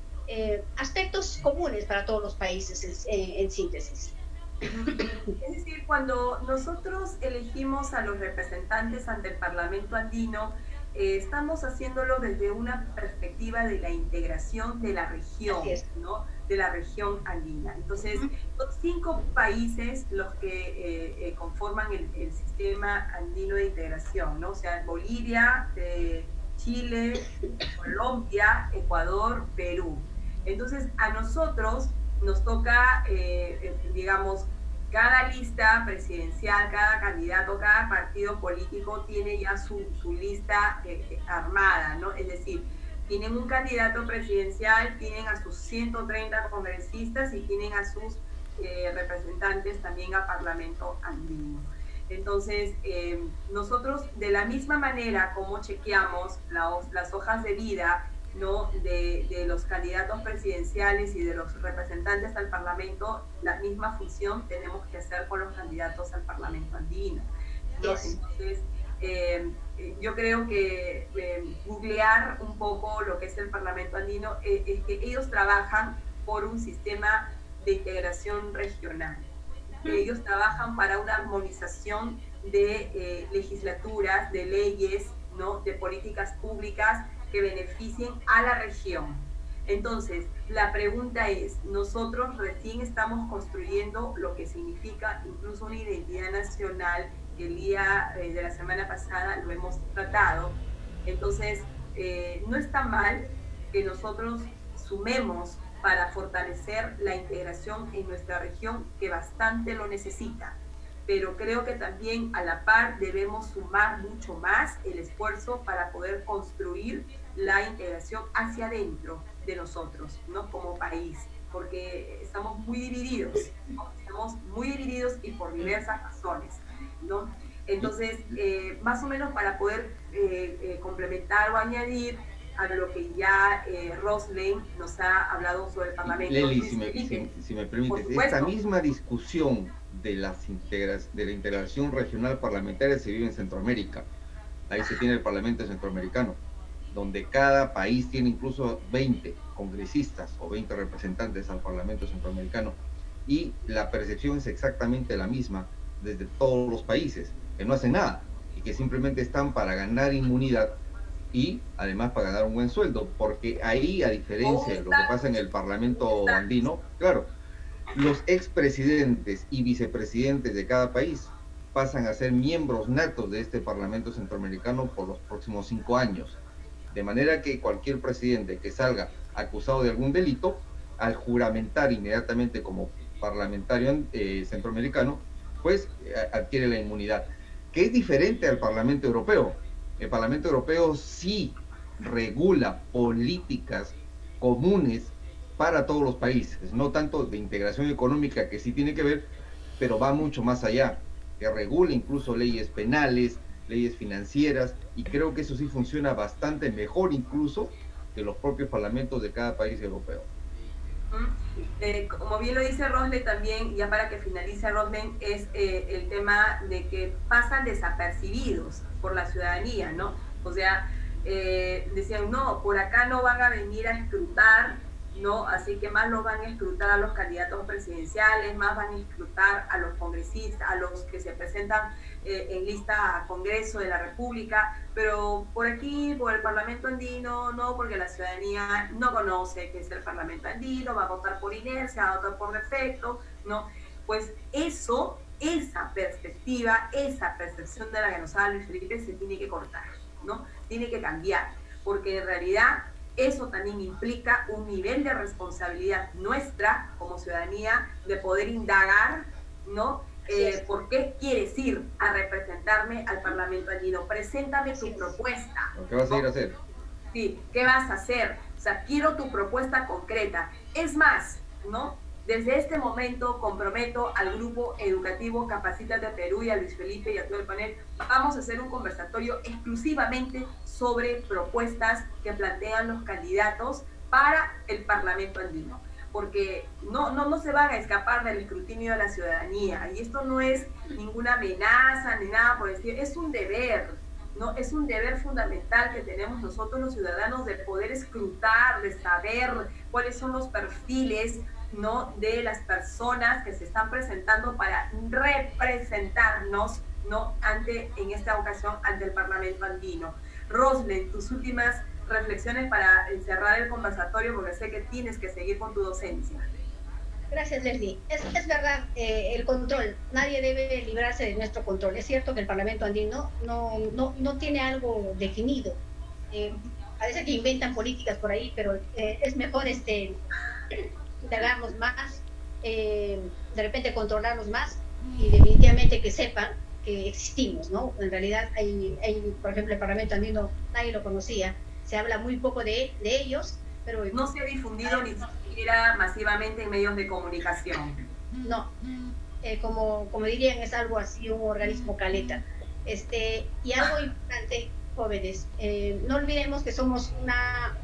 aspectos comunes para todos los países, en síntesis. Es decir, cuando nosotros elegimos a los representantes ante el Parlamento andino, estamos haciéndolo desde una perspectiva de la integración de la región, ¿no?, de la región andina. Entonces, son 5 países los que conforman el sistema andino de integración, ¿no? O sea, Bolivia, Chile, Colombia, Ecuador, Perú. Entonces, a nosotros nos toca, digamos, cada lista presidencial, cada candidato, cada partido político tiene ya su lista armada, ¿no? Es decir, tienen un candidato presidencial, tienen a sus 130 congresistas y tienen a sus representantes también a Parlamento andino. Entonces, nosotros de la misma manera como chequeamos las hojas de vida, ¿no?, de los candidatos presidenciales y de los representantes al Parlamento, la misma función tenemos que hacer con los candidatos al Parlamento andino, ¿no? Yes. Entonces, yo creo que googlear un poco lo que es el Parlamento andino es que ellos trabajan por un sistema de integración regional. Ellos trabajan para una armonización de legislaturas, de leyes, ¿no?, de políticas públicas que beneficien a la región. Entonces, la pregunta es, nosotros recién estamos construyendo lo que significa incluso una identidad nacional, que el día de la semana pasada lo hemos tratado. Entonces, no está mal que nosotros sumemos para fortalecer la integración en nuestra región, que bastante lo necesita. Pero creo que también a la par debemos sumar mucho más el esfuerzo para poder construir la integración hacia adentro de nosotros, ¿no?, como país, porque estamos muy divididos, ¿no? Estamos muy divididos y por diversas razones, ¿no? Entonces, más o menos para poder complementar o añadir a lo que ya Roslyn nos ha hablado sobre el Parlamento. Lely, si me permites, esta misma discusión de la integración regional parlamentaria se vive en Centroamérica. Ahí se tiene el Parlamento Centroamericano, donde cada país tiene incluso 20 congresistas o 20 representantes al Parlamento Centroamericano, y la percepción es exactamente la misma desde todos los países, que no hacen nada y que simplemente están para ganar inmunidad y además para ganar un buen sueldo, porque ahí, a diferencia de lo que pasa en el Parlamento andino, claro, los expresidentes y vicepresidentes de cada país pasan a ser miembros natos de este Parlamento Centroamericano por los próximos 5 años. De manera que cualquier presidente que salga acusado de algún delito, al juramentar inmediatamente como parlamentario centroamericano, pues adquiere la inmunidad, que es diferente al Parlamento Europeo. El Parlamento Europeo sí regula políticas comunes para todos los países, no tanto de integración económica, que sí tiene que ver, pero va mucho más allá, que regula incluso leyes penales, leyes financieras, y creo que eso sí funciona bastante mejor incluso que los propios parlamentos de cada país europeo. Como bien lo dice Roslyn también, ya para que finalice Roslyn, es el tema de que pasan desapercibidos por la ciudadanía, ¿no? O sea, decían, no, por acá no van a venir a escrutar, ¿no? Así que más los van a escrutar a los candidatos presidenciales, más van a escrutar a los congresistas, a los que se presentan en lista a Congreso de la República, pero por aquí, por el Parlamento andino, no, porque la ciudadanía no conoce qué es el Parlamento andino, va a votar por inercia, va a votar por defecto, ¿no? Pues eso, esa perspectiva, esa percepción de la que nos habla Luis Felipe se tiene que cortar, ¿no? Tiene que cambiar, porque en realidad eso también implica un nivel de responsabilidad nuestra como ciudadanía de poder indagar, ¿no? ¿Por qué quieres ir a representarme al Parlamento andino? Preséntame tu propuesta. ¿Qué vas a ir a hacer? Sí, ¿qué vas a hacer? O sea, quiero tu propuesta concreta. Es más, ¿no? Desde este momento comprometo al grupo educativo Capacítate Perú y a Luis Felipe y a todo el panel. Vamos a hacer un conversatorio exclusivamente sobre propuestas que plantean los candidatos para el Parlamento andino, porque no se van a escapar del escrutinio de la ciudadanía, y esto no es ninguna amenaza ni nada por el estilo, es un deber, ¿no? Es un deber fundamental que tenemos nosotros los ciudadanos de poder escrutar, de saber cuáles son los perfiles, ¿no?, de las personas que se están presentando para representarnos, ¿no?, en esta ocasión ante el Parlamento andino. Roslyn, tus últimas reflexiones para cerrar el conversatorio, porque sé que tienes que seguir con tu docencia. Gracias, Leslie. Es verdad, el control, nadie debe librarse de nuestro control. Es cierto que el Parlamento andino no tiene algo definido. Parece que inventan políticas por ahí, pero es mejor indagarnos más, de repente controlarnos más y definitivamente que sepan que existimos, ¿no? En realidad por ejemplo, el Parlamento andino nadie lo conocía, se habla muy poco de ellos, pero no se ha difundido ni siquiera masivamente en medios de comunicación. No, como dirían, es algo así, un organismo caleta. Y algo importante, jóvenes, no olvidemos que somos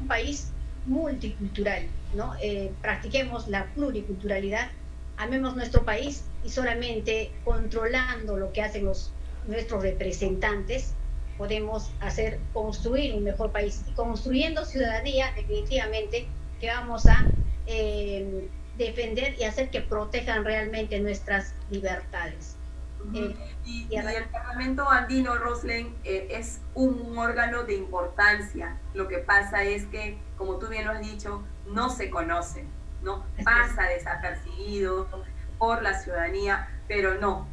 un país multicultural, ¿no? Practiquemos la pluriculturalidad, amemos nuestro país y solamente controlando lo que hacen nuestros representantes podemos construir un mejor país. Y construyendo ciudadanía, definitivamente que vamos a defender y hacer que protejan realmente nuestras libertades. Y el Parlamento andino, Roslyn, es un órgano de importancia. Lo que pasa es que, como tú bien lo has dicho, no se conoce, ¿no? Pasa desapercibido por la ciudadanía, pero no.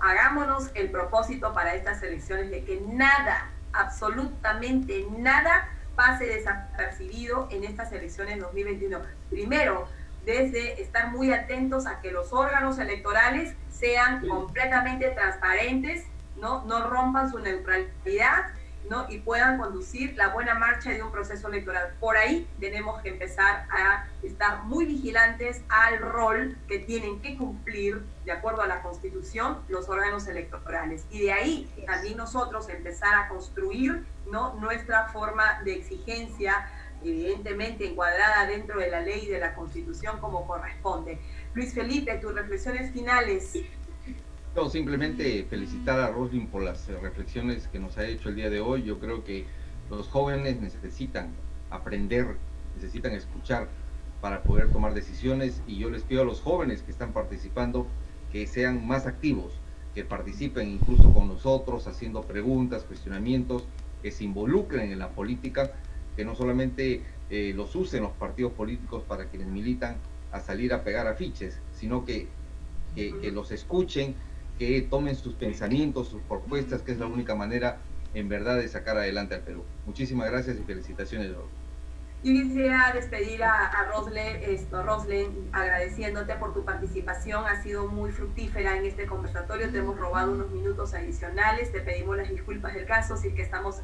Hagámonos el propósito para estas elecciones de que nada, absolutamente nada, pase desapercibido en estas elecciones 2021. Primero, desde estar muy atentos a que los órganos electorales sean completamente transparentes, no rompan su neutralidad, ¿no? Y puedan conducir la buena marcha de un proceso electoral. Por ahí tenemos que empezar a estar muy vigilantes al rol que tienen que cumplir, de acuerdo a la Constitución, los órganos electorales. Y de ahí también nosotros empezar a construir, ¿no?, nuestra forma de exigencia, evidentemente encuadrada dentro de la ley y de la Constitución como corresponde. Luis Felipe, tus reflexiones finales. No, simplemente felicitar a Roslyn por las reflexiones que nos ha hecho el día de hoy. Yo creo que los jóvenes necesitan aprender, necesitan escuchar para poder tomar decisiones, y yo les pido a los jóvenes que están participando que sean más activos, que participen incluso con nosotros haciendo preguntas, cuestionamientos, que se involucren en la política, que no solamente los usen los partidos políticos para quienes militan a salir a pegar afiches, sino que los escuchen, que tomen sus pensamientos, sus propuestas, que es la única manera en verdad de sacar adelante al Perú. Muchísimas gracias y felicitaciones. Yo quisiera despedir a Roslyn, agradeciéndote por tu participación. Ha sido muy fructífera en este conversatorio, te hemos robado unos minutos adicionales, te pedimos las disculpas del caso si es que estamos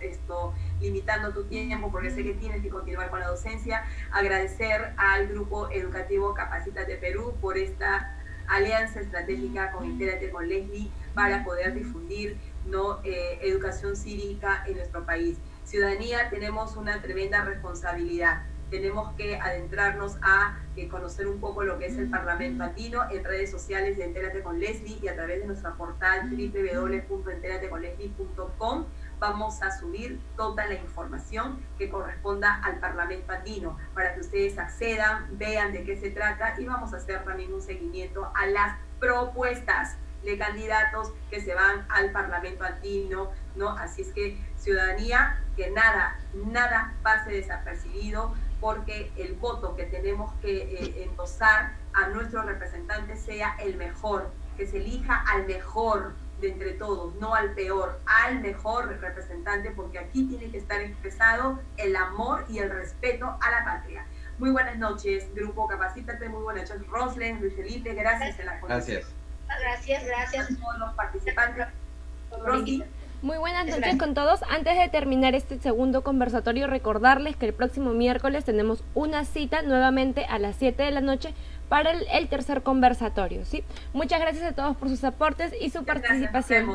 limitando tu tiempo, porque sé que tienes que continuar con la docencia. Agradecer al Grupo Educativo Capacítate Perú por esta alianza estratégica con Entérate con Leslie para poder difundir educación cívica en nuestro país. Ciudadanía, tenemos una tremenda responsabilidad. Tenemos que adentrarnos a conocer un poco lo que es el Parlamento andino en redes sociales de Entérate con Leslie y a través de nuestra portal www.enterateconleslie.com. Vamos a subir toda la información que corresponda al Parlamento andino para que ustedes accedan, vean de qué se trata, y vamos a hacer también un seguimiento a las propuestas de candidatos que se van al Parlamento andino, ¿no? Así es que, ciudadanía, que nada pase desapercibido, porque el voto que tenemos que endosar a nuestros representantes sea el mejor, que se elija al mejor de entre todos, no al peor, al mejor representante, porque aquí tiene que estar expresado el amor y el respeto a la patria. Muy buenas noches, Grupo Capacítate, muy buenas noches, Roslyn, Luis Felipe, gracias en la conversación. Gracias a todos los participantes. Rosy. Muy buenas noches con todos. Antes de terminar este segundo conversatorio, recordarles que el próximo miércoles tenemos una cita nuevamente a las 7 de la noche para el tercer conversatorio, ¿sí? Muchas gracias a todos por sus aportes y su participación.